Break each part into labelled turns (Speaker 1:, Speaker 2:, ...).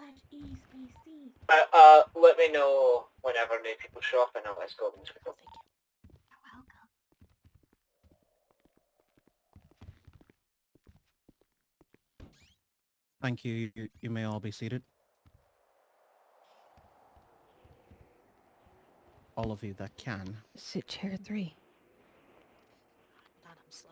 Speaker 1: /ESBC.
Speaker 2: Let me know whenever new people show up and I'll escort them to the
Speaker 1: Thank you. You're welcome.
Speaker 3: Thank you. You may all be seated. All of you that can.
Speaker 4: Sit chair 3.
Speaker 1: Hold on, I'm slow.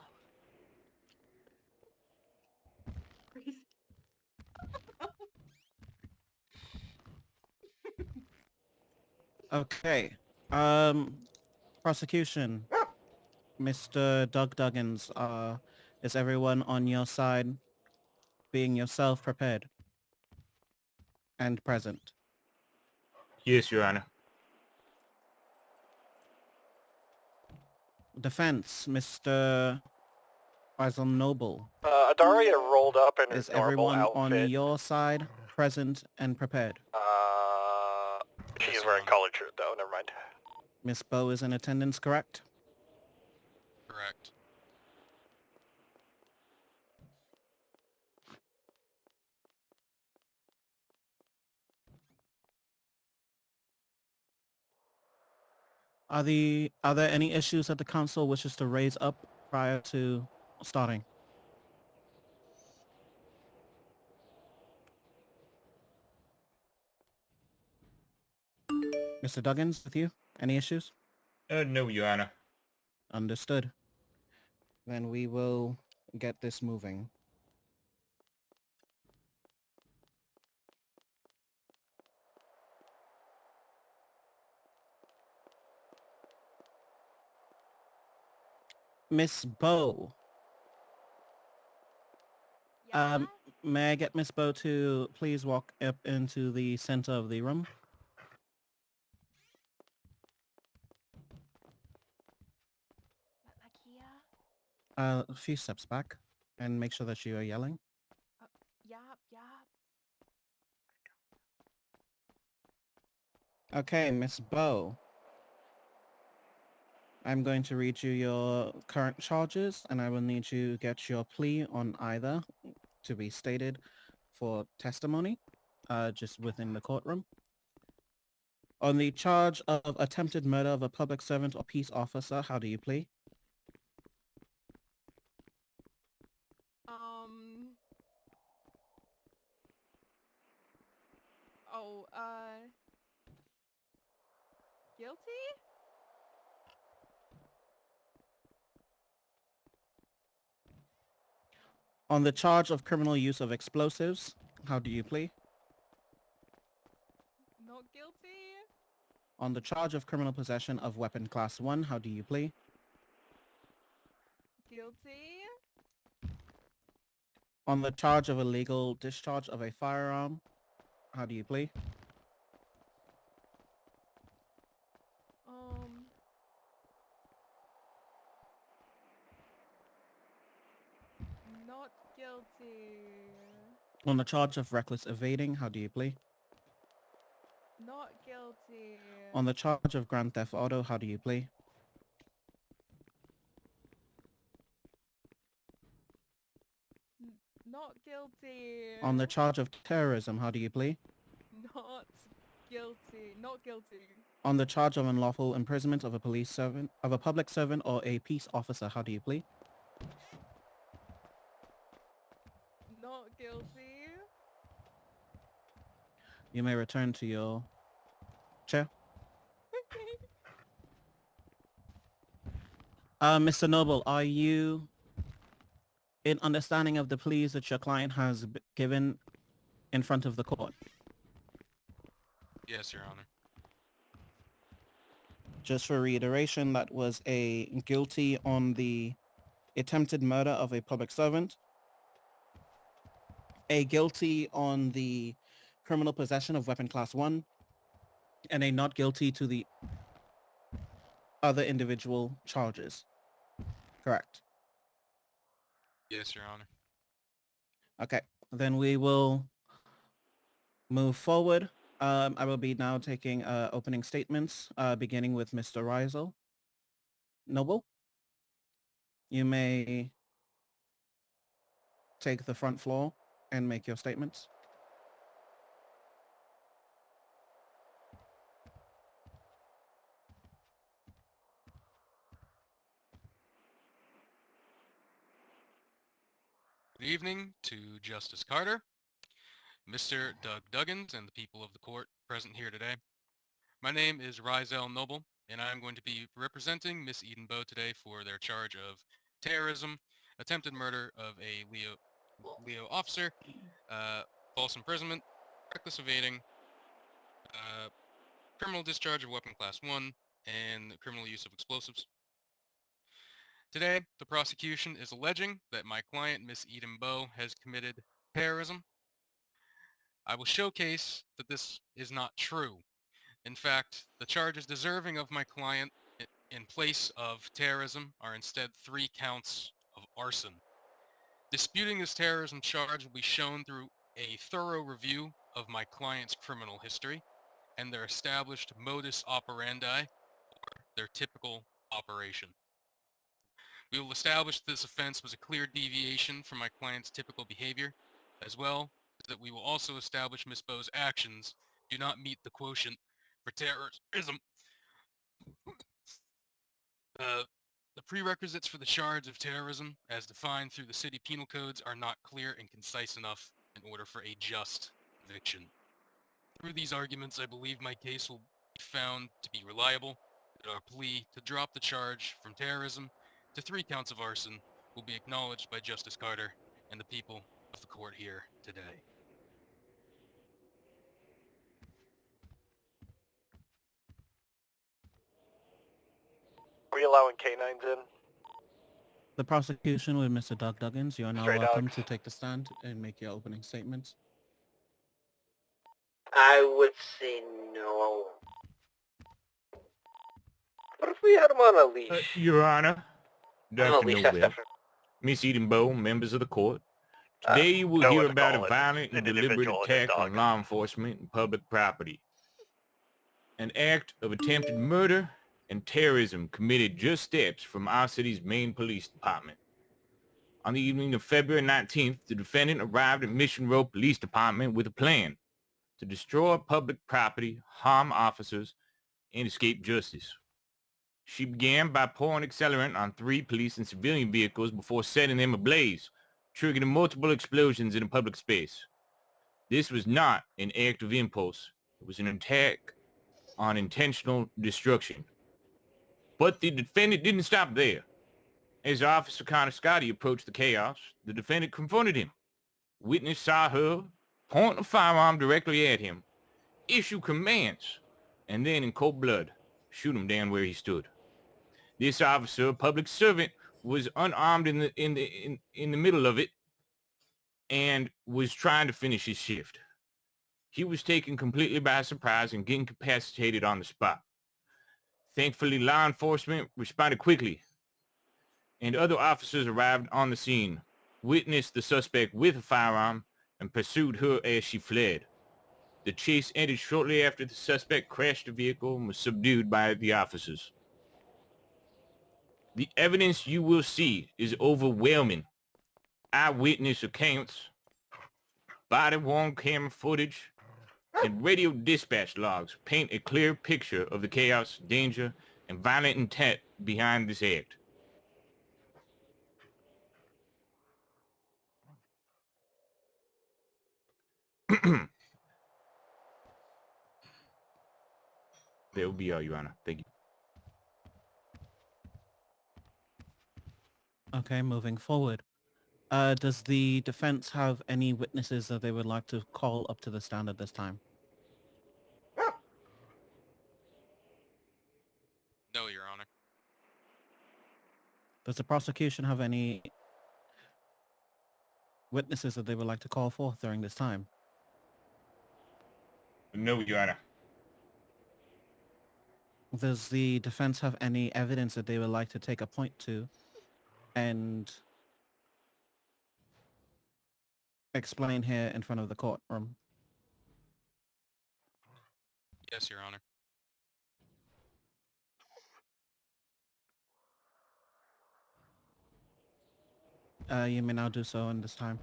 Speaker 3: Okay. Prosecution. Mr. Doug Duggins, is everyone on your side, being yourself, prepared and present?
Speaker 5: Yes, Your Honor.
Speaker 3: Defense, Mr. Faisal Noble,
Speaker 6: Adaria rolled up in her
Speaker 3: is
Speaker 6: normal
Speaker 3: everyone on
Speaker 6: outfit.
Speaker 3: your side, present and prepared?
Speaker 6: She's wearing colored shirt though, never mind.
Speaker 3: Miss Bowe is in attendance, correct?
Speaker 7: Correct.
Speaker 3: Are there any issues that the council wishes to raise up prior to starting? Mr. Duggins, with you? Any issues?
Speaker 5: No, Your Honor.
Speaker 3: Understood. Then we will get this moving. Miss Bowe.
Speaker 1: Yeah?
Speaker 3: May I get Miss Bowe to please walk up into the center of the room?
Speaker 1: Like here?
Speaker 3: A few steps back and make sure that you are yelling.
Speaker 1: Yup.
Speaker 3: Okay, Miss Bowe. I'm going to read you your current charges and I will need you to get your plea on either to be stated for testimony, just within the courtroom. On the charge of attempted murder of a public servant or peace officer, how do you plea?
Speaker 1: Guilty?
Speaker 3: On the charge of criminal use of explosives, how do you plea?
Speaker 1: Not guilty?
Speaker 3: On the charge of criminal possession of weapon class 1, how do you plea?
Speaker 1: Guilty?
Speaker 3: On the charge of illegal discharge of a firearm, how do you plea?
Speaker 1: Not guilty.
Speaker 3: On the charge of reckless evading, how do you plea?
Speaker 1: Not guilty.
Speaker 3: On the charge of grand theft auto, how do you plea?
Speaker 1: Not guilty.
Speaker 3: On the charge of terrorism, how do you plea?
Speaker 1: Not guilty. Not guilty.
Speaker 3: On the charge of unlawful imprisonment of a police servant, of a public servant or a peace officer, how do you plea?
Speaker 1: Not guilty.
Speaker 3: You may return to your chair. Mr. Noble, are you in understanding of the pleas that your client has given in front of the court?
Speaker 7: Yes, Your Honor.
Speaker 3: Just for reiteration, that was a guilty on the attempted murder of a public servant, a guilty on the criminal possession of weapon class 1, and a not guilty to the other individual charges. Correct.
Speaker 7: Yes, Your Honor.
Speaker 3: Okay, then we will move forward. I will be now taking opening statements, beginning with Mr. Riesel. Noble, you may take the front floor and make your statements.
Speaker 7: evening to Justice Carter, Mr. Doug Duggins, and the people of the court present here today. My name is Rizel Noble, and I'm going to be representing Miss Eden Bowe today for their charge of terrorism, attempted murder of a Leo officer, false imprisonment, reckless evading, criminal discharge of weapon class 1, and criminal use of explosives. Today, the prosecution is alleging that my client, Miss Eden Bowe, has committed terrorism. I will showcase that this is not true. In fact, the charges deserving of my client in place of terrorism are instead 3 counts of arson. Disputing this terrorism charge will be shown through a thorough review of my client's criminal history and their established modus operandi, or their typical operation. We will establish that this offense was a clear deviation from my client's typical behavior, as well as that we will also establish Ms. Bowe's actions do not meet the quotient for terrorism. The prerequisites for the charge of terrorism, as defined through the city penal codes, are not clear and concise enough in order for a just conviction. Through these arguments, I believe my case will be found to be reliable, that our plea to drop the charge from terrorism to 3 counts of arson will be acknowledged by Justice Carter and the people of the court here today.
Speaker 6: Are we allowing canines in?
Speaker 3: The prosecution with Mr. Doug Duggins, you are now
Speaker 6: Stray
Speaker 3: welcome
Speaker 6: dogs.
Speaker 3: to take the stand and make your opening statements.
Speaker 2: I would say no.
Speaker 6: What if we had him on a leash?
Speaker 5: Your Honor,
Speaker 2: Well,
Speaker 5: Dr.
Speaker 2: we have
Speaker 5: Nobel,
Speaker 2: to...
Speaker 5: Miss Eden Bowe, members of the court. Today you will hear about a violent and deliberate attack on law enforcement and public property. An act of attempted murder and terrorism committed just steps from our city's main police department. On the evening of February 19th, the defendant arrived at Mission Row Police Department with a plan to destroy public property, harm officers, and escape justice. She began by pouring accelerant on 3 police and civilian vehicles before setting them ablaze, triggering multiple explosions in a public space. This was not an act of impulse. It was an attack on intentional destruction. But the defendant didn't stop there. As Officer Connor Scotty approached the chaos, the defendant confronted him. Witness saw her point a firearm directly at him, issue commands, and then in cold blood, shoot him down where he stood. This officer, a public servant, was unarmed in the middle of it and was trying to finish his shift. He was taken completely by surprise and incapacitated on the spot. Thankfully, law enforcement responded quickly, and other officers arrived on the scene, witnessed the suspect with a firearm, and pursued her as she fled. The chase ended shortly after the suspect crashed the vehicle and was subdued by the officers. The evidence you will see is overwhelming. Eyewitness accounts, body-worn camera footage, and radio dispatch logs paint a clear picture of the chaos, danger, and violent intent behind this act. That will be all, Your Honor. Thank you.
Speaker 3: Okay, moving forward. Does the defense have any witnesses that they would like to call up to the stand at this time?
Speaker 7: No, Your Honor.
Speaker 3: Does the prosecution have any witnesses that they would like to call forth during this time?
Speaker 5: No, Your Honor.
Speaker 3: Does the defense have any evidence that they would like to take a point to and explain here in front of the courtroom?
Speaker 7: Yes, Your Honor.
Speaker 3: You may now do so in this time.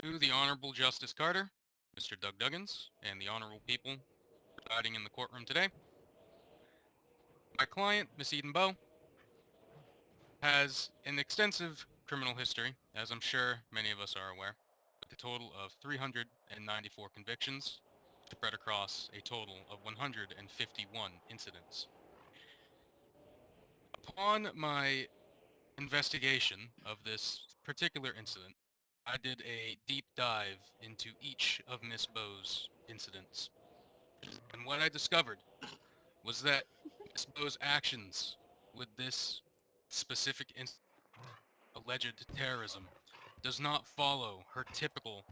Speaker 7: To the Honorable Justice Carter, Mr. Doug Duggins, and the honorable people presiding in the courtroom today. My client, Miss Eden Bowe, has an extensive criminal history, as I'm sure many of us are aware, with a total of 394 convictions spread across a total of 151 incidents. Upon my investigation of this particular incident, I did a deep dive into each of Miss Bowe's incidents. And what I discovered was that Miss Bowe's actions with this specific alleged terrorism does not follow her typical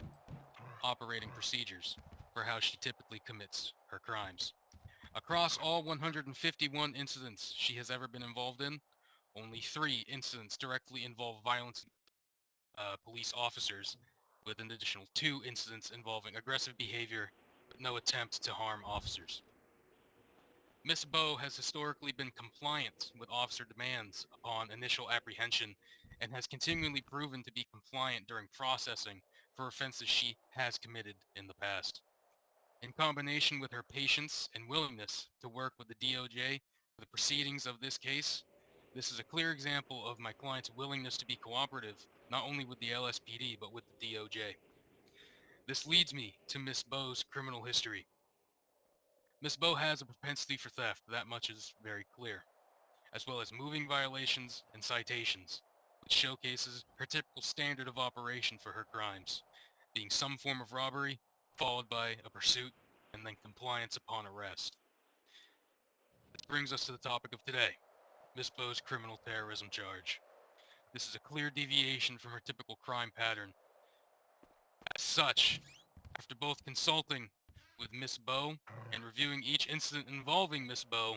Speaker 7: operating procedures for how she typically commits her crimes. Across all 151 incidents she has ever been involved in, only 3 incidents directly involve violence police officers, with an additional 2 incidents involving aggressive behavior but no attempt to harm officers. Miss Bowe has historically been compliant with officer demands upon initial apprehension and has continually proven to be compliant during processing for offenses she has committed in the past. In combination with her patience and willingness to work with the DOJ for the proceedings of this case, this is a clear example of my client's willingness to be cooperative, not only with the LSPD, but with the DOJ. This leads me to Miss Bowe's criminal history. Miss Bowe has a propensity for theft, that much is very clear, as well as moving violations and citations, which showcases her typical standard of operation for her crimes, being some form of robbery, followed by a pursuit, and then compliance upon arrest. This brings us to the topic of today, Miss Bowe's criminal terrorism charge. This is a clear deviation from her typical crime pattern. As such, after both consulting with Miss Bowe and reviewing each incident involving Miss Bowe,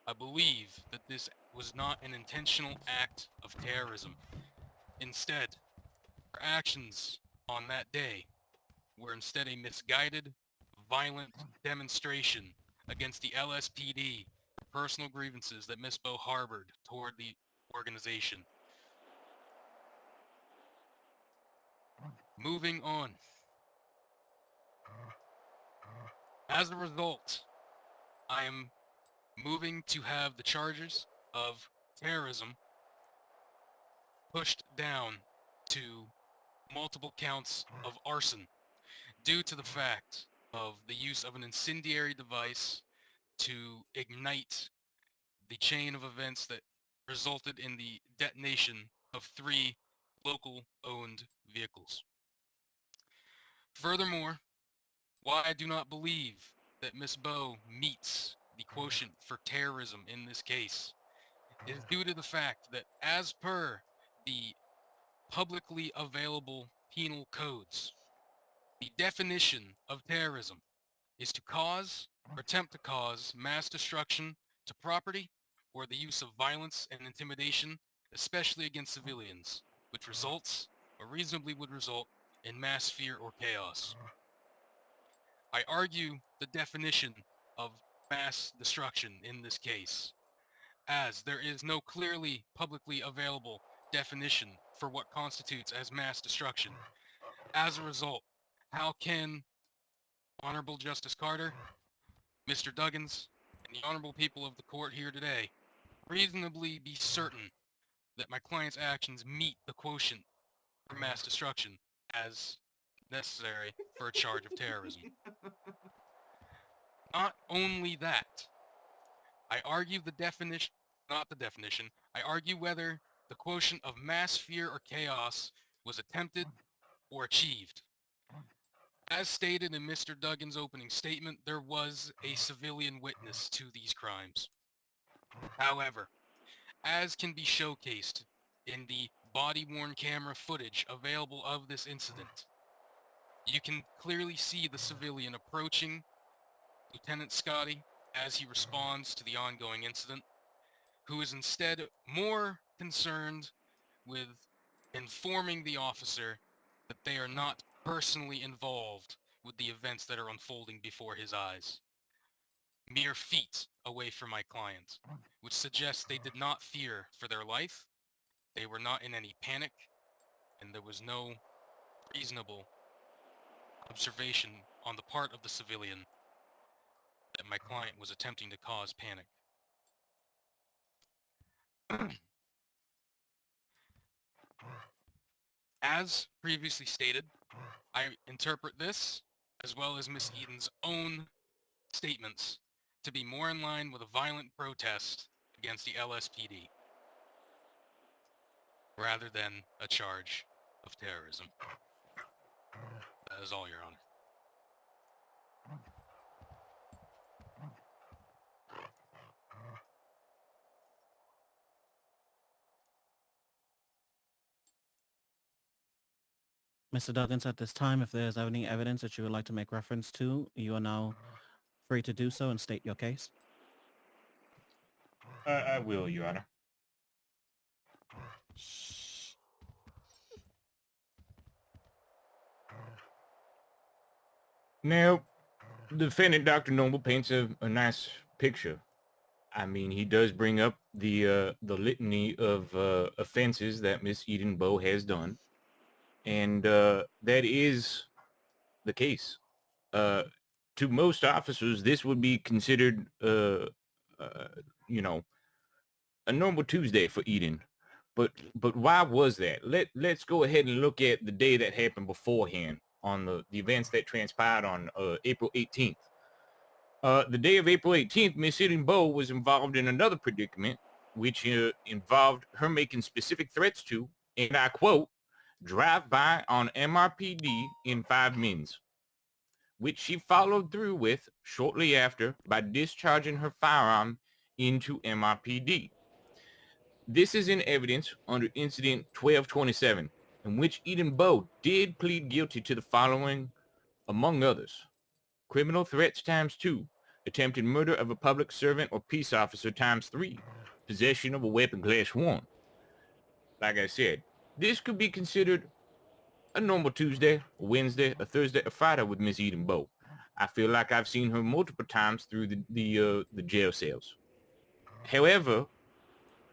Speaker 7: I believe that this was not an intentional act of terrorism. Instead, her actions on that day were instead a misguided, violent demonstration against the LSPD for personal grievances that Miss Bowe harbored toward the organization. Moving on. As a result, I am moving to have the charges of terrorism pushed down to multiple counts of arson due to the fact of the use of an incendiary device to ignite the chain of events that resulted in the detonation of 3 local-owned vehicles. Furthermore, why I do not believe that Miss Bowe meets the quotient for terrorism in this case is due to the fact that, as per the publicly available penal codes, the definition of terrorism is to cause or attempt to cause mass destruction to property or the use of violence and intimidation, especially against civilians, which results or reasonably would result in mass fear or chaos. I argue the definition of mass destruction in this case, as there is no clearly publicly available definition for what constitutes as mass destruction. As a result, how can Honorable Justice Carter, Mr. Duggins, and the honorable people of the court here today reasonably be certain that my client's actions meet the quotient for mass destruction as necessary for a charge of terrorism? Not only that, I argue the definition, not the definition, I argue whether the quotient of mass fear or chaos was attempted or achieved. As stated in Mr. Duggan's opening statement, there was a civilian witness to these crimes. However, as can be showcased in the body-worn camera footage available of this incident, you can clearly see the civilian approaching Lieutenant Scotty as he responds to the ongoing incident, who is instead more concerned with informing the officer that they are not personally involved with the events that are unfolding before his eyes. Mere feet away from my client, which suggests they did not fear for their life, they were not in any panic, and there was no reasonable observation on the part of the civilian that my client was attempting to cause panic. As previously stated, I interpret this, as well as Miss Eden's own statements, to be more in line with a violent protest against the LSPD, rather than a charge of terrorism. That is all, Your Honor.
Speaker 3: Mr. Duggins, at this time, if there's any evidence that you would like to make reference to, you are now free to do so and state your case.
Speaker 5: I will, Your Honor. Now, defendant Dr. Noble paints a nice picture. I mean, he does bring up the litany of offenses that Miss Eden Bowe has done, and that is the case. To most officers, this would be considered, you know, a normal Tuesday for Eden. But why was that? Let's go ahead and look at the day that happened beforehand on the events that transpired on April 18th. The day of April 18th, Miss Eden Bowe was involved in another predicament, which involved her making specific threats to, and I quote, drive by on MRPD in 5 minutes, which she followed through with shortly after by discharging her firearm into MRPD. This is in evidence under Incident 1227, in which Eden Bowe did plead guilty to the following, among others: criminal threats ×2, attempted murder of a public servant or peace officer ×3, possession of a weapon class 1. Like I said, this could be considered a normal Tuesday, a Wednesday, a Thursday, or Friday with Miss Eden Bowe. I feel like I've seen her multiple times through the jail cells. However,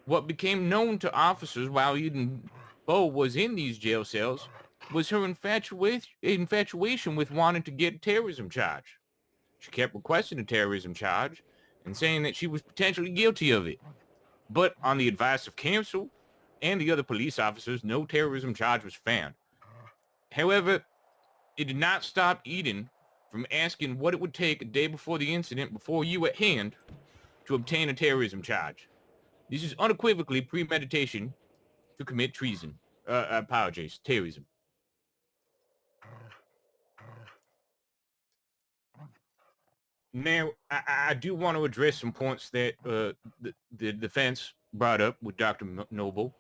Speaker 5: what became known to officers while Eden Bowe was in these jail cells was her infatuation with wanting to get a terrorism charge. She kept requesting a terrorism charge and saying that she was potentially guilty of it. But on the advice of counsel and the other police officers, no terrorism charge was found. However, it did not stop Eden from asking what it would take a day before the incident, before you at hand, to obtain a terrorism charge. This is unequivocally premeditation to commit treason. Terrorism. Now, I do want to address some points that the defense brought up with Dr. Noble.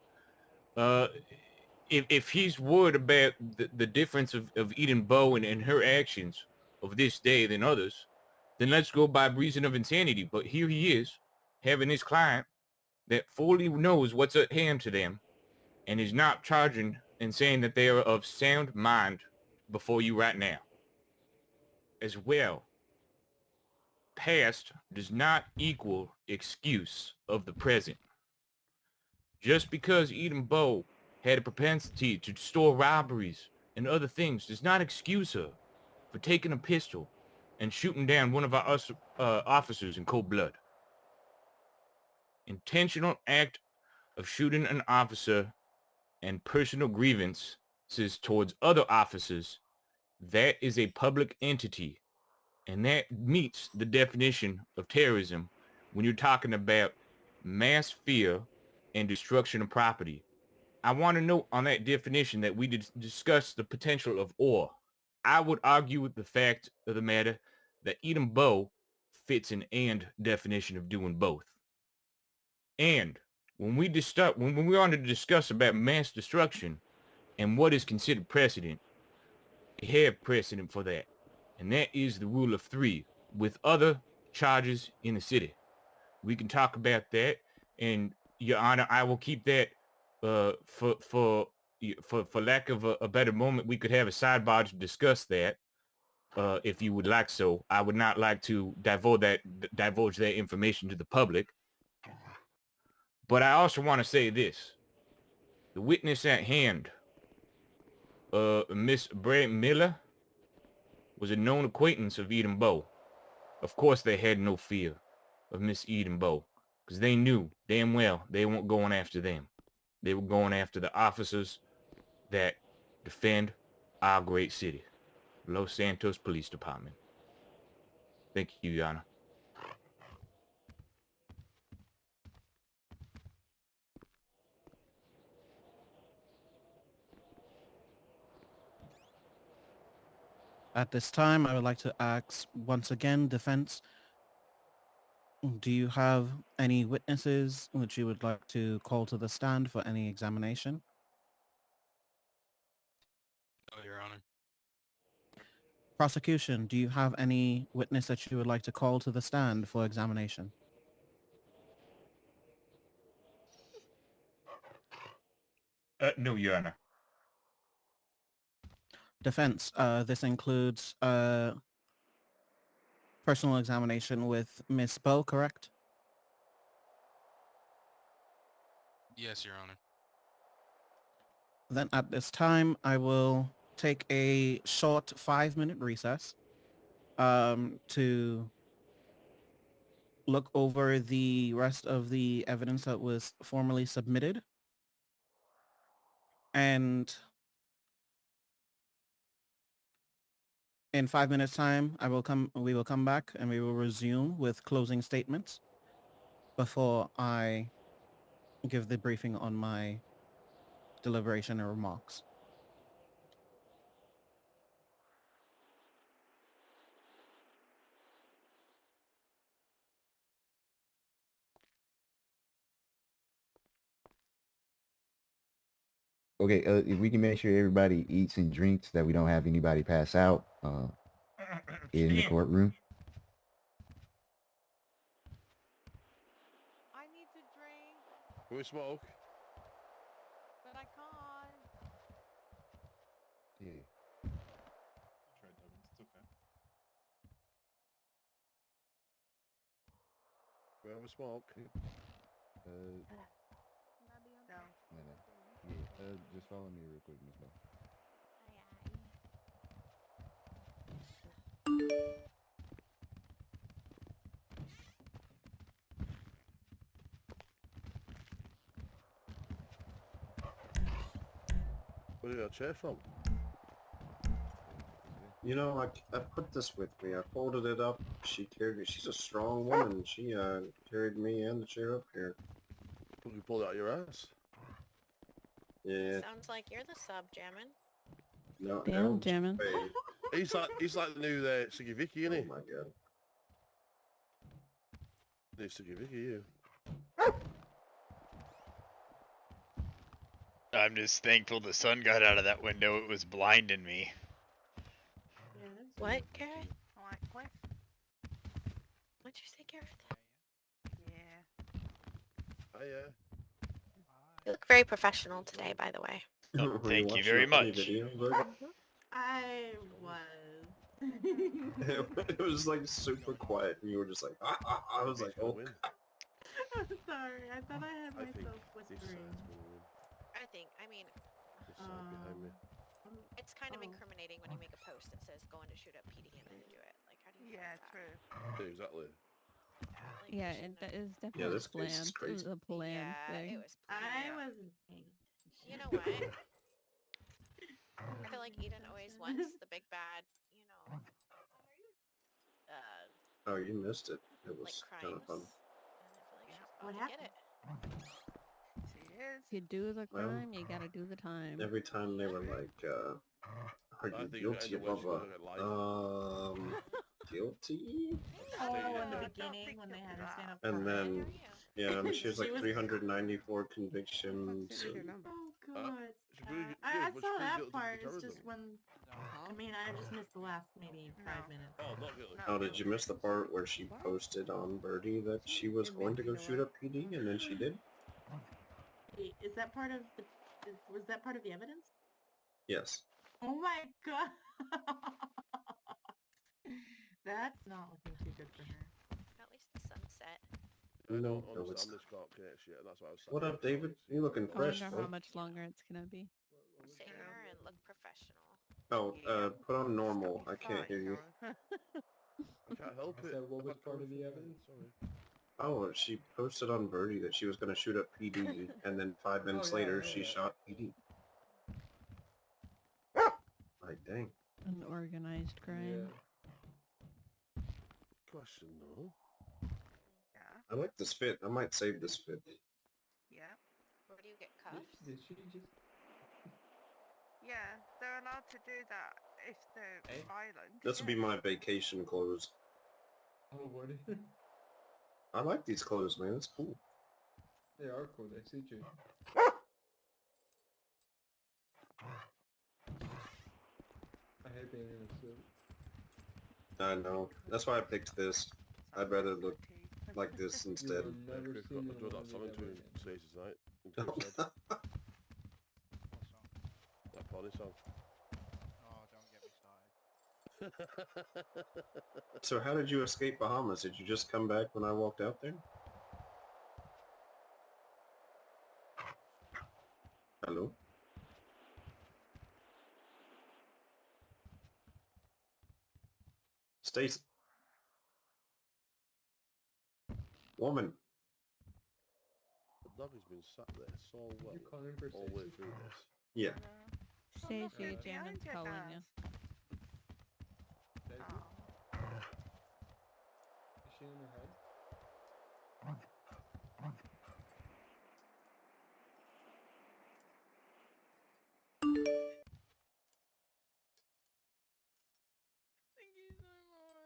Speaker 5: If he's worried about the difference of Eden Bowe and her actions of this day than others, then let's go by reason of insanity. But here he is, having his client that fully knows what's at hand to them, and is not charging and saying that they are of sound mind before you right now. As well, past does not equal excuse of the present. Just because Eden Bowe had a propensity to store robberies and other things does not excuse her for taking a pistol and shooting down one of our officers in cold blood. Intentional act of shooting an officer and personal grievances towards other officers, that is a public entity, and that meets the definition of terrorism when you're talking about mass fear and destruction of property. I want to note on that definition that we discuss the potential of or. I would argue with the fact of the matter that Eden Bowe fits an and definition of doing both. And when we want to discuss about mass destruction and what is considered precedent, we have precedent for that. And that is the rule of 3 with other charges in the city. We can talk about that, and Your Honor, I will keep that for lack of a better moment. We could have a sidebar to discuss that if you would like so. I would not like to divulge that information to the public. But I also want to say this. The witness at hand, Miss Brad Miller, was a known acquaintance of Eden Bowe. Of course they had no fear of Miss Eden Bowe, because they knew damn well they weren't going after them. They were going after the officers that defend our great city, Los Santos Police Department. Thank you, Your Honor.
Speaker 3: At this time, I would like to ask once again, defense, do you have any witnesses which you would like to call to the stand for any examination?
Speaker 7: No, Your Honor.
Speaker 3: Prosecution, do you have any witness that you would like to call to the stand for examination?
Speaker 5: No, Your Honor.
Speaker 3: Defense, this includes personal examination with Miss Bowe, correct?
Speaker 7: Yes, Your Honor.
Speaker 3: Then at this time, I will take a short 5-minute recess to look over the rest of the evidence that was formally submitted. And in 5 minutes time, we will come back and we will resume with closing statements before I give the briefing on my deliberation and remarks.
Speaker 4: Okay, if we can make sure everybody eats and drinks, that we don't have anybody pass out in the courtroom.
Speaker 1: I need to drink,
Speaker 8: Can we smoke?
Speaker 1: but I can't.
Speaker 4: Yeah.
Speaker 8: We have a smoke.
Speaker 4: Yeah. Just follow me real quick, Miss Bowe.
Speaker 8: Where did you got a chair from?
Speaker 9: You know, I put this with me. I folded it up. She carried me. She's a strong woman. She carried me and the chair up here.
Speaker 8: You pulled it out your ass.
Speaker 9: Yeah.
Speaker 10: Sounds like you're the sub, Jammin.
Speaker 9: No,
Speaker 11: Damn,
Speaker 9: no,
Speaker 11: Jammin.
Speaker 9: wait.
Speaker 8: He's like the new Siggy Vicky, isn't he?
Speaker 9: Oh my god.
Speaker 8: New Siggy Vicky, you.
Speaker 12: I'm just thankful the sun got out of that window. It was blinding me.
Speaker 10: What, Gareth? What'd you say, Gareth?
Speaker 8: Oh yeah.
Speaker 10: You look very professional today, by the way.
Speaker 12: Oh,
Speaker 9: Were
Speaker 12: thank you
Speaker 9: watching
Speaker 12: very
Speaker 9: a funny
Speaker 12: much.
Speaker 9: Video, Virgil?
Speaker 11: I was.
Speaker 9: It was like super quiet, and you were just like, I was like, oh.
Speaker 11: I'm sorry. I thought I had
Speaker 8: I think
Speaker 11: myself
Speaker 8: this
Speaker 11: whispering.
Speaker 8: side's gonna win.
Speaker 10: I mean,
Speaker 8: This side behind me.
Speaker 10: it's kind of incriminating when you make a post that says going to shoot up PD and then you do it. Like, how do you feel about that?
Speaker 8: Yeah, exactly.
Speaker 10: Like,
Speaker 11: Yeah,
Speaker 10: you shouldn't
Speaker 11: that
Speaker 10: have-
Speaker 11: is definitely
Speaker 9: this case is
Speaker 11: planned. It
Speaker 9: crazy.
Speaker 11: was a planned
Speaker 10: Yeah,
Speaker 11: thing.
Speaker 10: it was
Speaker 11: I
Speaker 10: planned.
Speaker 11: wasn't paying attention.
Speaker 10: You know what? I feel like Eden always wants the big bad, you know,
Speaker 9: Oh, you missed it. It
Speaker 10: like
Speaker 9: was kind of
Speaker 10: crimes.
Speaker 9: fun.
Speaker 10: And I feel like she's
Speaker 11: What
Speaker 10: about to get it.
Speaker 11: If you do the
Speaker 9: Well,
Speaker 11: crime, you gotta do the time.
Speaker 9: Every time they were like, are
Speaker 8: I
Speaker 9: you
Speaker 8: think you're
Speaker 9: guilty
Speaker 8: gonna
Speaker 9: of
Speaker 8: end up with
Speaker 9: guilty?
Speaker 11: Oh,
Speaker 8: Yeah.
Speaker 11: in the beginning when they had her stand up.
Speaker 9: And
Speaker 11: for
Speaker 9: then,
Speaker 11: her.
Speaker 9: yeah, I mean, she has like
Speaker 11: She was-
Speaker 9: 394 convictions. And,
Speaker 11: Oh god.
Speaker 8: should we- yeah,
Speaker 11: I
Speaker 8: but
Speaker 11: saw
Speaker 8: should we
Speaker 11: that
Speaker 8: guilty
Speaker 11: part.
Speaker 8: for
Speaker 11: It's just
Speaker 8: terrorism?
Speaker 11: when. I mean, I just missed the last maybe 5 minutes.
Speaker 8: Oh, not guilty.
Speaker 9: oh, did you miss the part where she posted on Birdie that she was going to go shoot up PD, and then she did?
Speaker 11: Wait, is that part of the? Was that part of the evidence?
Speaker 9: Yes.
Speaker 11: Oh my god. That's not looking too good for her.
Speaker 10: At least the sunset.
Speaker 8: I
Speaker 9: No,
Speaker 8: don't
Speaker 9: it was-
Speaker 8: understand this court case yet, and that's why I was
Speaker 9: What up, David? You looking
Speaker 11: I
Speaker 9: fresh,
Speaker 11: wonder
Speaker 9: bro.
Speaker 11: how much longer it's gonna be.
Speaker 10: Sit here and look professional.
Speaker 9: Oh, put on normal. I can't hear you.
Speaker 8: I can't help it.
Speaker 13: So what
Speaker 8: I've
Speaker 13: was
Speaker 8: had
Speaker 13: part of the
Speaker 8: COVID,
Speaker 13: evidence?
Speaker 8: Sorry.
Speaker 9: Oh, she posted on Birdie that she was going to shoot up PD, and then 5 minutes later she shot PD. Like, dang.
Speaker 1: An organized crime.
Speaker 8: Question though.
Speaker 9: I like this fit. I might save this fit.
Speaker 10: Yeah. Where do you get cuffs?
Speaker 13: Did she just...
Speaker 14: Yeah, they're allowed to do that if they're violent.
Speaker 9: This will be my vacation clothes.
Speaker 13: Oh, what?
Speaker 9: I like these clothes, man. It's cool.
Speaker 13: They are cool. They suit you. I hate being in a suit.
Speaker 9: I know. That's why I picked this. I'd rather look like this instead.
Speaker 8: I do that something to Stacey tonight. That Polly song.
Speaker 15: Oh, don't get me started.
Speaker 9: So how did you escape Bahamas? Did you just come back when I walked out there? Hello? Stacy. Woman.
Speaker 8: The dog has been sat there so well
Speaker 13: You calling for
Speaker 8: all the way
Speaker 13: Stacey?
Speaker 8: through this.
Speaker 9: Yeah.
Speaker 1: Stacey, Jamin's calling you.
Speaker 13: Stacey? Is she in her head?
Speaker 1: Thank you so much.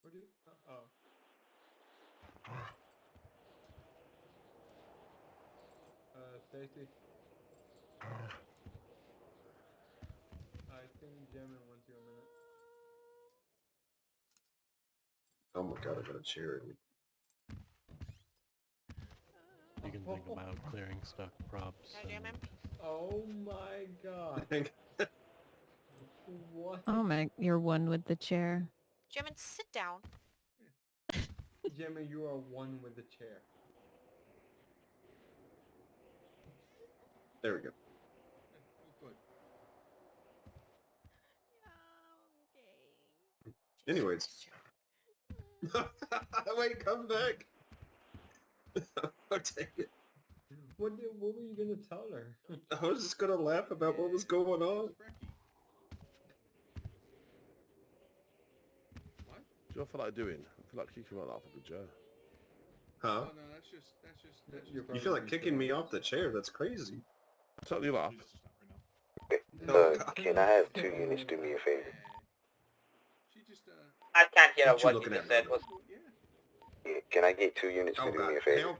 Speaker 13: Where do you... oh. Stacey. I think Jamin wants you a minute.
Speaker 9: Oh my god, I got a chair.
Speaker 16: You can think about clearing stuck props.
Speaker 13: Oh my god. What?
Speaker 1: Oh my, you're one with the chair.
Speaker 10: Jamin, sit down.
Speaker 13: Jamin, you are one with the chair.
Speaker 9: There we go.
Speaker 13: Good.
Speaker 9: Anyways. Wait, come back. I'll take it.
Speaker 13: What were you gonna tell her?
Speaker 9: I was just gonna laugh about what was going on.
Speaker 8: What? Do you feel like doing? I feel like kicking him out of the chair.
Speaker 9: Huh?
Speaker 13: Oh, no, that's just
Speaker 9: You feel like kicking me off the chair? That's crazy.
Speaker 8: Totally laugh.
Speaker 4: Can I have 2 units do me a favor?
Speaker 2: I can't hear
Speaker 9: What you
Speaker 2: what
Speaker 9: looking
Speaker 2: you
Speaker 9: at,
Speaker 2: said.
Speaker 9: brother?
Speaker 2: Was
Speaker 4: Yeah, can I get 2 units to do me a favor?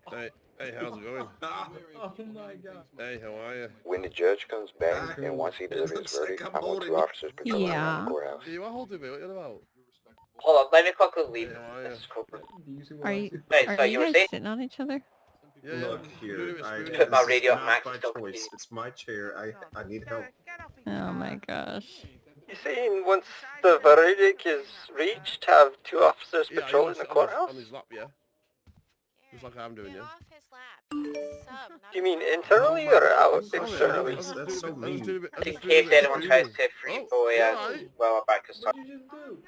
Speaker 8: Hey, how's it going?
Speaker 13: Oh my god.
Speaker 8: Hey, how are you?
Speaker 4: When the judge comes back and once he delivers his verdict, I want 2 officers patrolling around the courthouse.
Speaker 8: You are holding me, what are you about?
Speaker 2: hold on, let me quickly leave
Speaker 8: Hey, how are
Speaker 2: this corporate.
Speaker 1: Are you,
Speaker 2: Hey,
Speaker 1: are
Speaker 2: so
Speaker 1: you
Speaker 2: you were
Speaker 1: guys
Speaker 2: saying?
Speaker 1: sitting on each other?
Speaker 8: Yeah,
Speaker 9: Look here,
Speaker 2: Put my
Speaker 9: this
Speaker 2: radio
Speaker 9: is
Speaker 2: on
Speaker 9: not
Speaker 2: max
Speaker 9: by
Speaker 2: still
Speaker 9: choice. It's my chair. I need help.
Speaker 1: Oh my gosh.
Speaker 6: You saying once the verdict is reached, have 2 officers
Speaker 8: Yeah,
Speaker 6: patrolling the courthouse?
Speaker 8: on his lap, yeah. Just like I'm doing,
Speaker 10: Get
Speaker 8: yeah.
Speaker 10: off his lap. He's the sub, not
Speaker 6: Do you
Speaker 10: a
Speaker 6: mean
Speaker 10: dog.
Speaker 6: internally or out
Speaker 9: Sorry,
Speaker 6: externally?
Speaker 9: that's so mean.
Speaker 2: In case anyone tries to free Bowe as well back to
Speaker 13: What did you just do?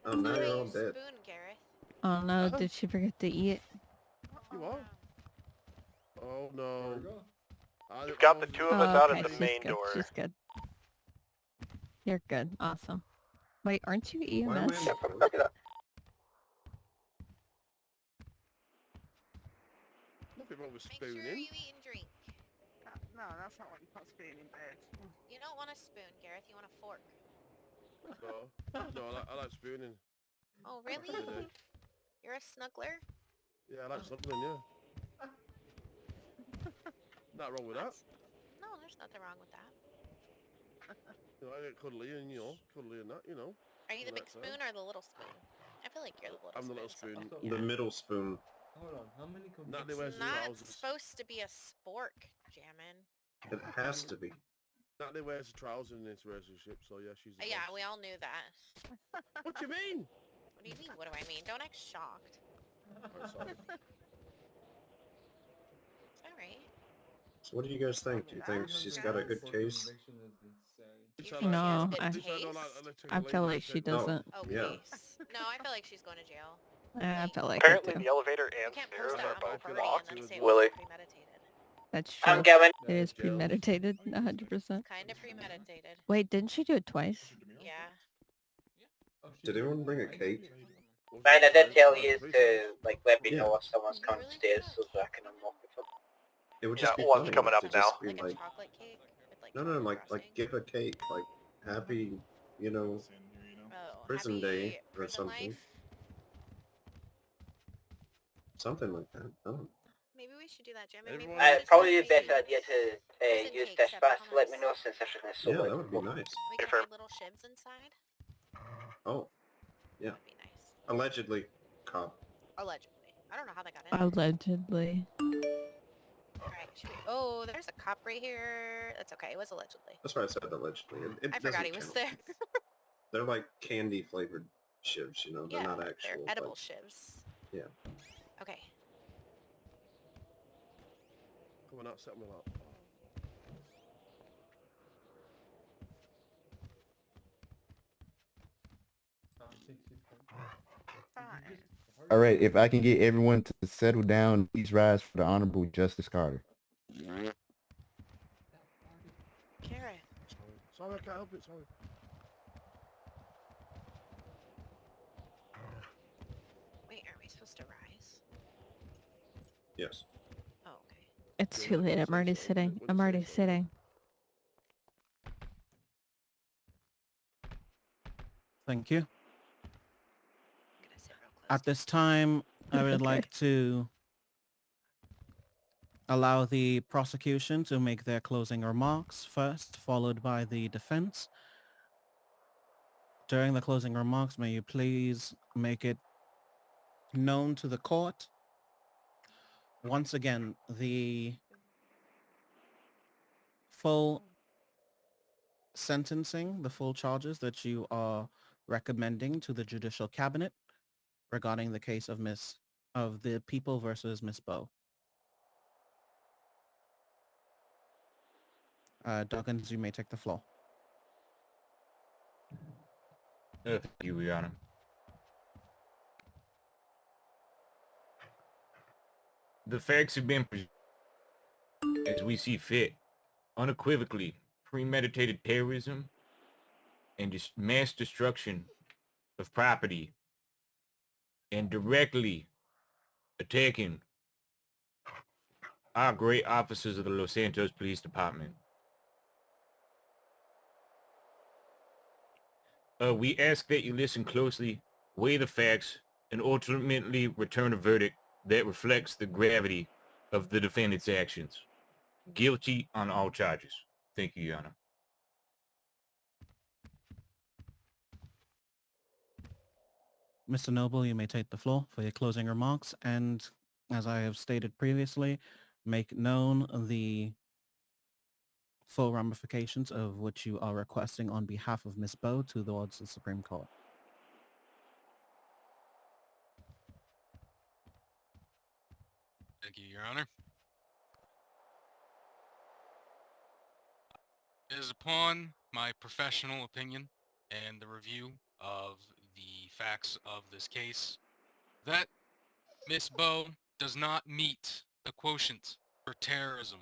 Speaker 9: Oh, now
Speaker 10: Sorry,
Speaker 9: you're all
Speaker 10: you
Speaker 9: dead.
Speaker 10: spoon, Gareth.
Speaker 1: Oh no, did she forget to eat?
Speaker 8: You what? Oh
Speaker 13: There
Speaker 8: no.
Speaker 13: we go.
Speaker 6: You've got the 2 of us out
Speaker 1: Okay,
Speaker 6: at the
Speaker 1: she's
Speaker 6: main
Speaker 1: good.
Speaker 6: door.
Speaker 1: She's good. You're good. Awesome. Wait, aren't you
Speaker 9: Why am
Speaker 1: EMS?
Speaker 9: I
Speaker 8: Nothing wrong with
Speaker 10: Make sure
Speaker 8: spooning.
Speaker 10: you eat and drink.
Speaker 14: No, that's not what you put spoon in bed.
Speaker 10: You don't want a spoon, Gareth. You want a fork.
Speaker 8: No, I like spooning.
Speaker 10: Oh, really?
Speaker 8: Every day.
Speaker 10: You're a snuggler?
Speaker 8: Yeah, I like something, yeah. Not wrong with that.
Speaker 10: No, there's nothing wrong with that.
Speaker 8: You know, I get cuddly and, cuddly and that,
Speaker 10: Are you the
Speaker 8: on
Speaker 10: big
Speaker 8: that side.
Speaker 10: spoon or the little spoon? I feel like you're the little
Speaker 8: I'm the
Speaker 10: spoon.
Speaker 8: little spoon.
Speaker 9: The middle spoon.
Speaker 13: Hold on, how many
Speaker 8: Natalie
Speaker 10: It's
Speaker 8: wears
Speaker 10: not
Speaker 8: trousers.
Speaker 10: supposed to be a spork, Jammin.
Speaker 9: It has to be.
Speaker 8: Natalie wears a trouser in this relationship, so yeah, she's the
Speaker 10: Yeah,
Speaker 8: boss.
Speaker 10: we all knew that.
Speaker 8: What do you mean?
Speaker 10: What do you mean? What do I mean? Don't act shocked. Alright.
Speaker 9: So what do you guys think? Do you think she's got a good case?
Speaker 1: No,
Speaker 10: Good
Speaker 1: I
Speaker 10: taste?
Speaker 1: feel like she doesn't.
Speaker 10: Oh,
Speaker 9: Yeah.
Speaker 10: case. No, I feel like she's going to jail.
Speaker 1: I feel like
Speaker 6: Apparently
Speaker 1: it
Speaker 6: the
Speaker 1: too.
Speaker 6: elevator
Speaker 10: You
Speaker 6: and
Speaker 10: can't
Speaker 6: stairs
Speaker 10: post
Speaker 6: are
Speaker 10: that on
Speaker 6: both
Speaker 10: Birdie
Speaker 6: locked.
Speaker 10: and then say it
Speaker 6: Willie.
Speaker 10: wasn't premeditated.
Speaker 1: That's
Speaker 2: I'm
Speaker 1: true.
Speaker 2: coming.
Speaker 1: It is premeditated, 100%.
Speaker 10: Kind of premeditated.
Speaker 1: Wait, didn't she do it twice?
Speaker 10: Yeah.
Speaker 9: Did anyone bring a cake?
Speaker 2: Man, I did tell you to like let me
Speaker 9: Yeah.
Speaker 2: know if someone's coming upstairs so that I can unlock it for them.
Speaker 9: It would
Speaker 6: Yeah,
Speaker 9: just be
Speaker 6: one's
Speaker 9: funny
Speaker 6: coming
Speaker 9: like,
Speaker 6: up
Speaker 9: to
Speaker 6: now.
Speaker 9: just be
Speaker 10: Like a
Speaker 9: like,
Speaker 10: chocolate cake with like
Speaker 9: no,
Speaker 10: chocolate
Speaker 9: like
Speaker 10: frosting.
Speaker 9: give a cake, like happy, you know,
Speaker 10: Oh,
Speaker 9: prison
Speaker 10: happy
Speaker 9: day or
Speaker 10: prison
Speaker 9: something.
Speaker 10: life.
Speaker 9: Something like that. I don't know.
Speaker 10: Maybe we should do that, Jim. And maybe
Speaker 9: Everyone
Speaker 10: we
Speaker 9: has
Speaker 10: should
Speaker 2: Probably a
Speaker 10: start
Speaker 2: better
Speaker 10: making
Speaker 2: idea to
Speaker 10: prison
Speaker 2: use
Speaker 10: cakes
Speaker 2: dish
Speaker 10: that
Speaker 2: bath to
Speaker 10: become
Speaker 2: let me
Speaker 10: us.
Speaker 2: know since everything is so
Speaker 9: Yeah,
Speaker 2: loud.
Speaker 9: that would be nice.
Speaker 10: We can hide little shivs inside.
Speaker 9: Oh, yeah.
Speaker 10: That'd be nice.
Speaker 9: Allegedly, cop.
Speaker 10: Allegedly. I don't know how they got in there.
Speaker 1: Allegedly.
Speaker 10: Alright, should we... Oh, there's a cop right here. That's okay. It was allegedly.
Speaker 9: That's why I said allegedly. It
Speaker 10: I forgot he
Speaker 9: doesn't
Speaker 10: was
Speaker 9: count.
Speaker 10: there.
Speaker 9: They're like candy flavored shivs, you know. They're
Speaker 10: Yeah,
Speaker 9: not
Speaker 10: they're
Speaker 9: actual.
Speaker 10: edible
Speaker 9: Like,
Speaker 10: shivs.
Speaker 9: yeah.
Speaker 10: Okay.
Speaker 8: Come on up, set me up.
Speaker 4: All right, if I can get everyone to settle down, please rise for the Honorable Justice Carter.
Speaker 10: Kara.
Speaker 8: Sorry, I can't help it, sorry.
Speaker 10: Wait, are we supposed to rise?
Speaker 9: Yes.
Speaker 10: Oh, okay.
Speaker 1: It's too late. I'm already sitting. I'm already sitting.
Speaker 3: Thank you.
Speaker 10: I'm gonna sit real close.
Speaker 3: At this time, I would
Speaker 1: Okay.
Speaker 3: like to allow the prosecution to make their closing remarks first, followed by the defense. During the closing remarks, may you please make it known to the court. Once again, the full sentencing, the full charges that you are recommending to the Judicial Cabinet regarding the case of the people versus Miss Bowe. Dawkins, you may take the floor.
Speaker 5: Thank you, Your Honor. The facts have been presented as we see fit, unequivocally premeditated terrorism and mass destruction of property and directly attacking our great officers of the Los Santos Police Department. We ask that you listen closely, weigh the facts, and ultimately return a verdict that reflects the gravity of the defendant's actions. Guilty on all charges. Thank you, Your Honor.
Speaker 3: Mr. Noble, you may take the floor for your closing remarks, and as I have stated previously, make known the full ramifications of what you are requesting on behalf of Ms. Bowe towards the Supreme Court.
Speaker 7: Thank you, Your Honor. It is upon my professional opinion and the review of the facts of this case that Miss Bowe does not meet the quotient for terrorism,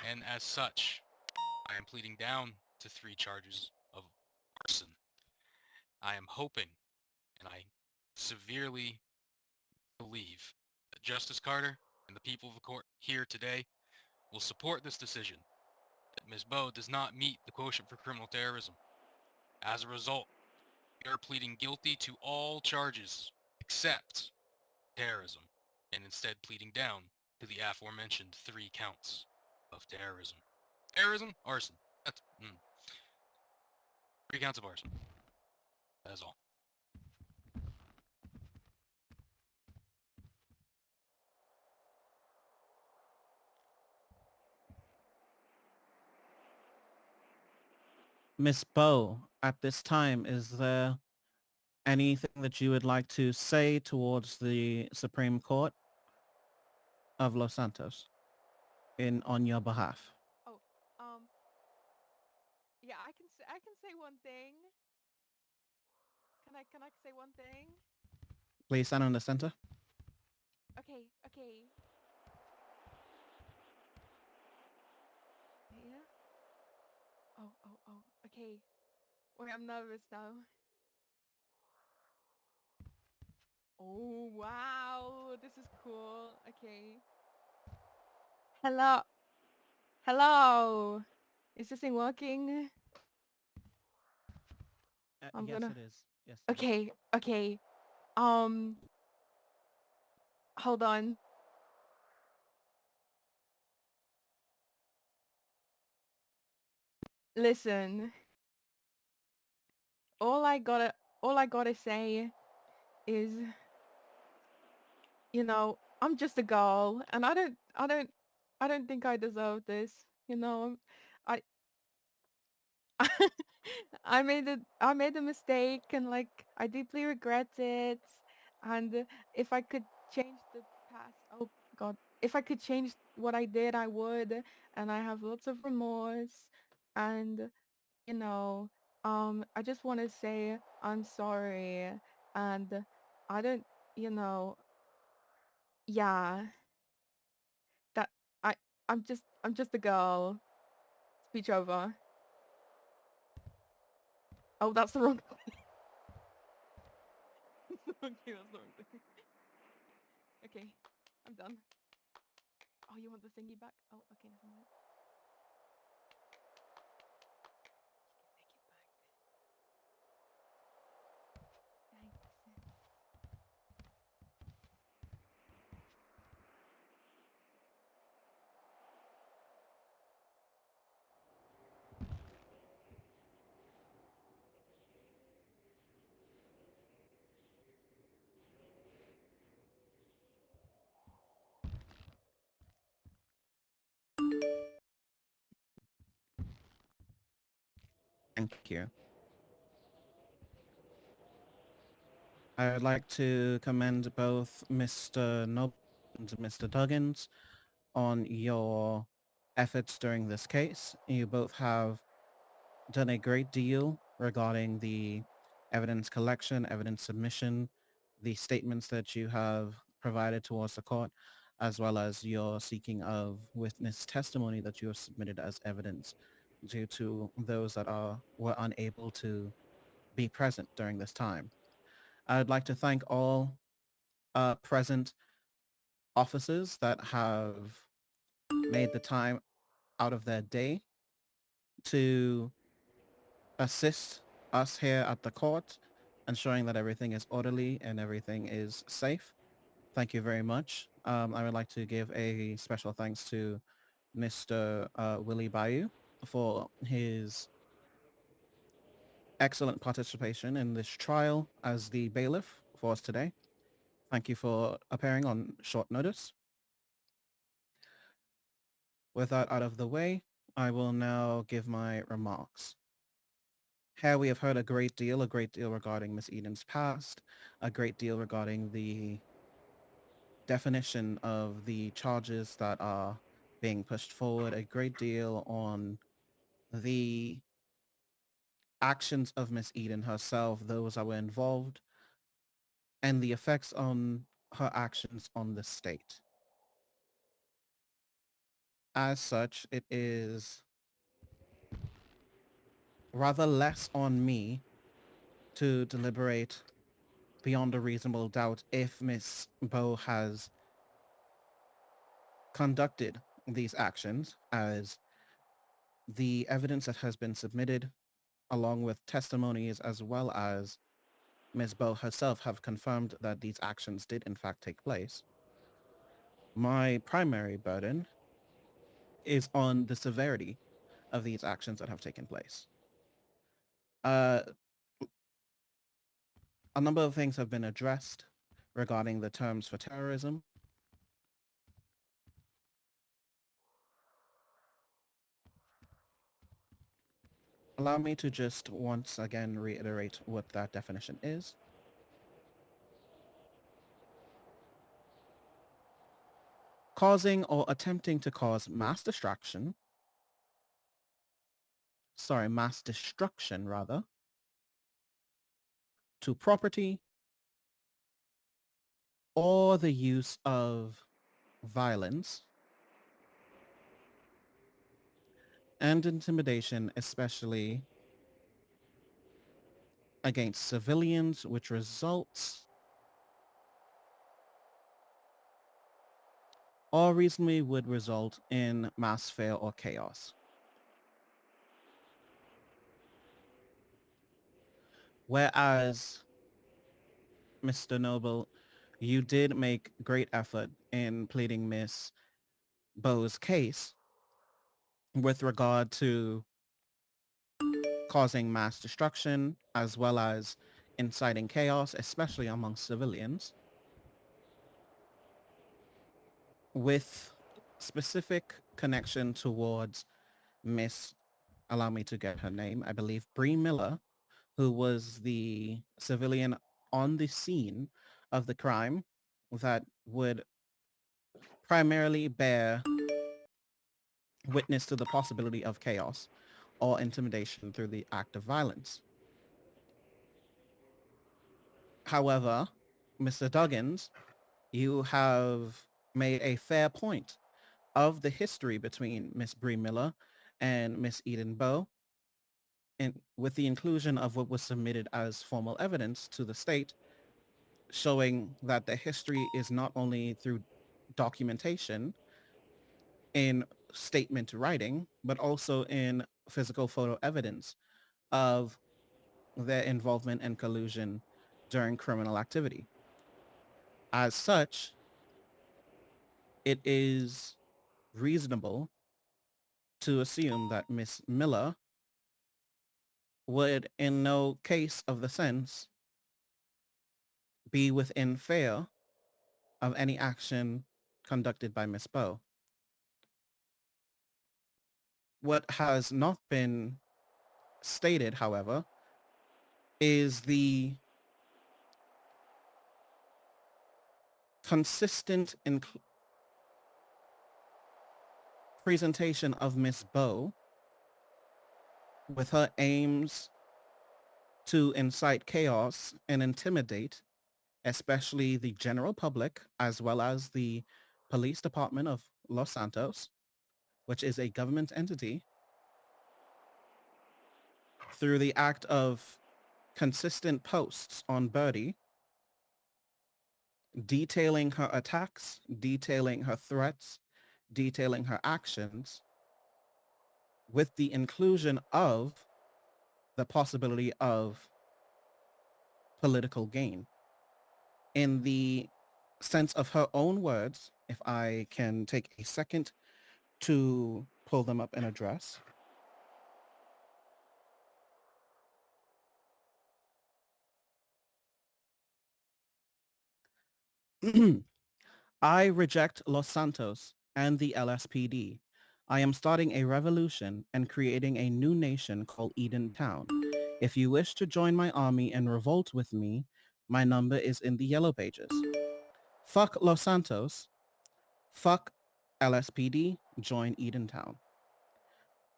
Speaker 7: and as such, I am pleading down to 3 charges of arson. I am hoping, and I severely believe, that Justice Carter and the people of the court here today will support this decision, that Ms. Bowe does not meet the quotient for criminal terrorism. As a result, we are pleading guilty to all charges except terrorism, and instead pleading down to the aforementioned 3 counts of terrorism. Terrorism? Arson. That's 3 counts of arson. That is all.
Speaker 3: Miss Bowe, at this time, is there anything that you would like to say towards the Supreme Court of Los Santos on your behalf?
Speaker 1: Oh, yeah, I can say one thing. Can I say one thing?
Speaker 3: Please stand in the center.
Speaker 1: Okay, okay. Yeah. Oh. Okay. Wait, I'm nervous now. Oh wow, this is cool. Okay. Hello. Hello. Is this thing working? I'm
Speaker 3: yes,
Speaker 1: gonna.
Speaker 3: it is. Yes. It is.
Speaker 1: Okay. Okay. Hold on. Listen. All I gotta say is, you know, I'm just a girl, and I don't think I deserve this. You know, I I made a mistake, and like I deeply regret it. And if I could change the past, oh God, if I could change what I did, I would. And I have lots of remorse. And you know, I just want to say I'm sorry, and I don't, you know, yeah, that I I'm just a girl. Speech over. Oh, that's the wrong. Okay, that's the wrong thing. Okay, I'm done. Oh, you want the thingy back? Oh, okay, never mind. Thanks.
Speaker 3: Thank you. I would like to commend both Mr. Noble and Mr. Duggins on your efforts during this case. You both have done a great deal regarding the evidence collection, evidence submission, the statements that you have provided towards the court, as well as your seeking of witness testimony that you have submitted as evidence due to those that were unable to be present during this time. I would like to thank all present officers that have made the time out of their day to assist us here at the court, ensuring that everything is orderly and everything is safe. Thank you very much. I would like to give a special thanks to Mr. Willie Bayou for his excellent participation in this trial as the bailiff for us today. Thank you for appearing on short notice. With that out of the way, I will now give my remarks. Here we have heard a great deal regarding Miss Eden's past, a great deal regarding the definition of the charges that are being pushed forward, a great deal on the actions of Miss Eden herself, those that were involved, and the effects on her actions on the state. As such, it is rather less on me to deliberate beyond a reasonable doubt if Miss Bowe has conducted these actions, as the evidence that has been submitted, along with testimonies as well as Ms. Bowe herself, have confirmed that these actions did in fact take place. My primary burden is on the severity of these actions that have taken place. A number of things have been addressed regarding the terms for terrorism. Allow me to just once again reiterate what that definition is. causing or attempting to cause mass destruction rather, to property, or the use of violence and intimidation, especially against civilians, which results or reasonably would result in mass fear or chaos. Whereas, Mr. Noble, you did make great effort in pleading Miss Bowe's case with regard to causing mass destruction as well as inciting chaos, especially among civilians, with specific connection towards Miss, allow me to get her name, I believe Bree Miller, who was the civilian on the scene of the crime that would primarily bear witness to the possibility of chaos or intimidation through the act of violence. However, Mr. Duggins, you have made a fair point of the history between Miss Bree Miller and Miss Eden Bowe, and with the inclusion of what was submitted as formal evidence to the state, showing that the history is not only through documentation in statement writing, but also in physical photo evidence of their involvement and collusion during criminal activity. As such, it is reasonable to assume that Miss Miller would in no case of the sense be within fear of any action conducted by Miss Bowe. What has not been stated, however, is the consistent presentation of Miss Bowe with her aims to incite chaos and intimidate, especially the general public, as well as the police department of Los Santos, which is a government entity, through the act of consistent posts on Birdie, detailing her attacks, detailing her threats, detailing her actions, with the inclusion of the possibility of political gain. In the sense of her own words, if I can take a second to pull them up and address. I reject Los Santos and the LSPD. I am starting a revolution and creating a new nation called Eden Town. If you wish to join my army and revolt with me, my number is in the yellow pages. Fuck Los Santos. Fuck LSPD. Join Eden Town.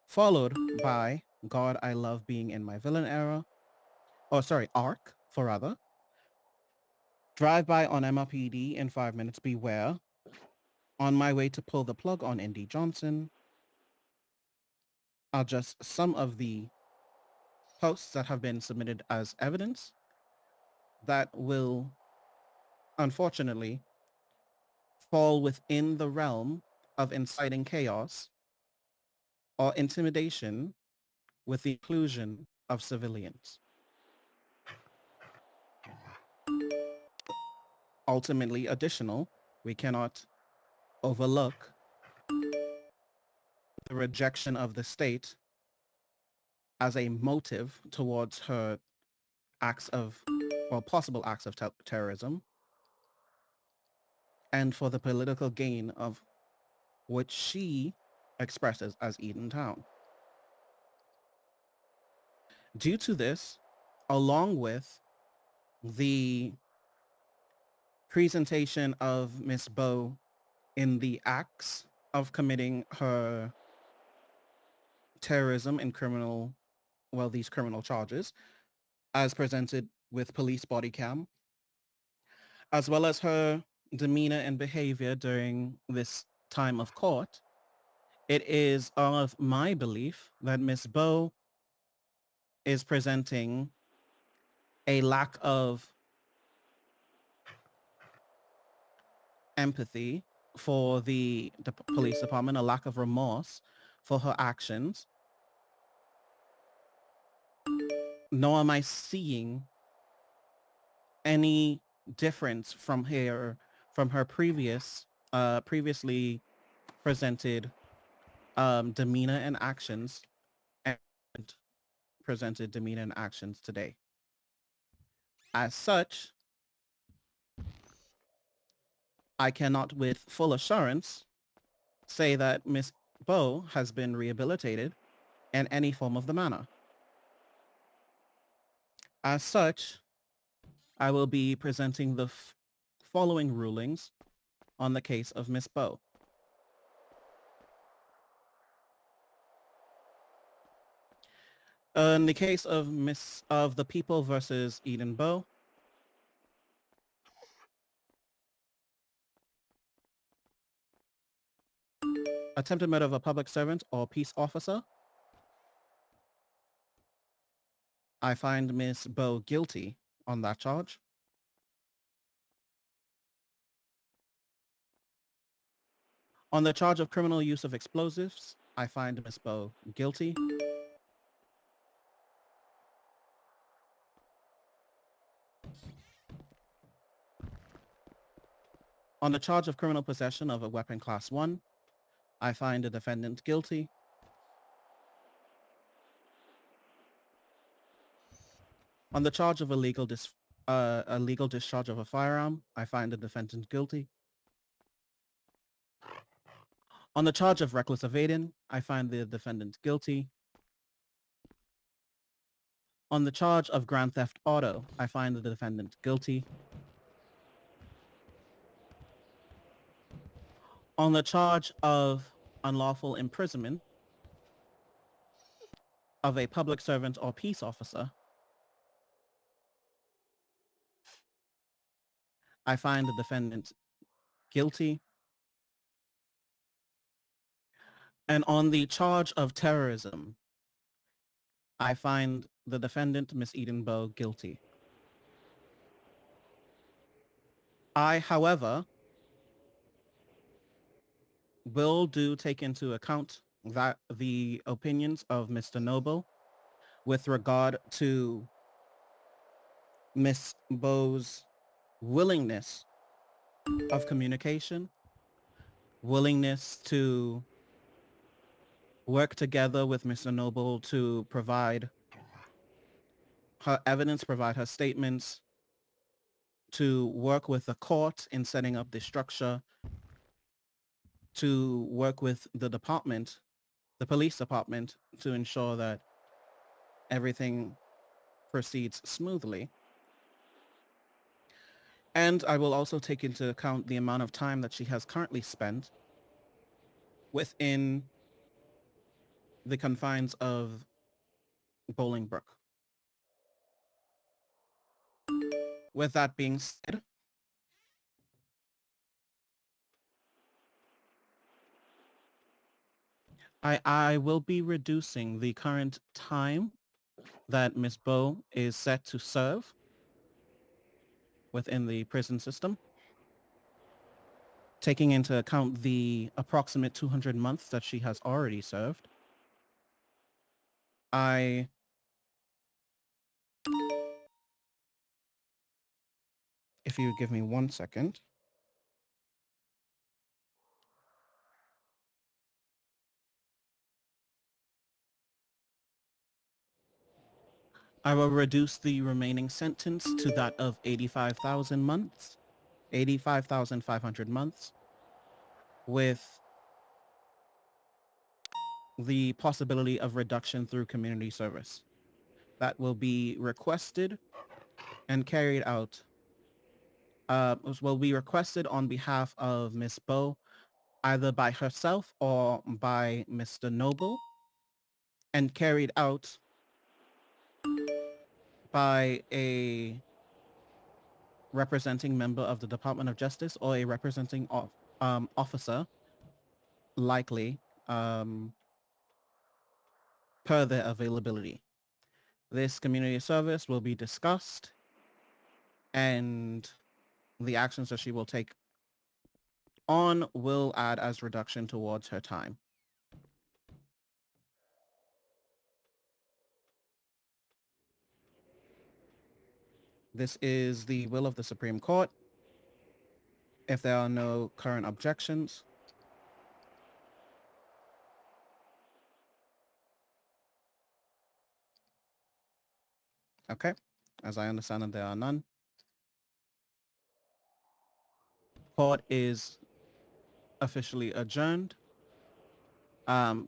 Speaker 3: Followed by God, I love being in my villain era. Oh, sorry, arc, for rather. Drive by on MRPD in 5 minutes, beware. On my way to pull the plug on Indy Johnson. Are just some of the posts that have been submitted as evidence that will, unfortunately, fall within the realm of inciting chaos or intimidation with the inclusion of civilians. Ultimately, we cannot overlook the rejection of the state as a motive towards her acts of, or possible acts of terrorism, and for the political gain of which she expresses as Eden Town. Due to this, along with the presentation of Miss Bowe in the acts of committing her terrorism and these criminal charges, as presented with police body cam, as well as her demeanor and behavior during this time of court, it is of my belief that Miss Bowe is presenting a lack of empathy for the police department, a lack of remorse for her actions, nor am I seeing any difference from her previously presented demeanor and actions and presented demeanor and actions today. As such, I cannot with full assurance say that Miss Bowe has been rehabilitated in any form of the manner. As such, I will be presenting the following rulings on the case of Miss Bowe. In the case of the People versus Eden Bowe, attempted murder of a public servant or peace officer, I find Miss Bowe guilty on that charge. On the charge of criminal use of explosives, I find Miss Bowe guilty. On the charge of criminal possession of a weapon class 1, I find the defendant guilty. On the charge of illegal discharge of a firearm, I find the defendant guilty. On the charge of reckless evading, I find the defendant guilty. On the charge of grand theft auto, I find the defendant guilty. On the charge of unlawful imprisonment of a public servant or peace officer, I find the defendant guilty. And on the charge of terrorism, I find the defendant, Miss Eden Bowe, guilty. I, however, will take into account that the opinions of Mr. Noble with regard to Miss Bowe's willingness of communication, willingness to work together with Mr. Noble to provide her evidence, provide her statements, to work with the court in setting up the structure, to work with the department, the police department, to ensure that everything proceeds smoothly. And I will also take into account the amount of time that she has currently spent within the confines of Bolingbrook. With that being said, I will be reducing the current time that Miss Bowe is set to serve within the prison system, taking into account the approximate 200 months that she has already served. If you give me 1 second. I will reduce the remaining sentence to that of 85,000 months, 85,500 months, with the possibility of reduction through community service. That will be requested and carried out, will be requested on behalf of Ms. Bowe either by herself or by Mr. Noble, and carried out by a representing member of the Department of Justice or a representing officer, likely, per their availability. This community service will be discussed, and the actions that she will take on will add as reduction towards her time. This is the will of the Supreme Court. If there are no current objections, okay, as I understand it, there are none. Court is officially adjourned.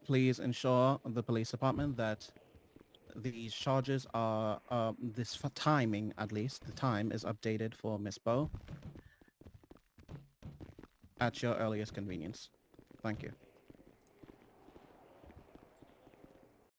Speaker 3: Please ensure the police department that these charges are, this timing at least, the time is updated for Miss Bowe at your earliest convenience. Thank you.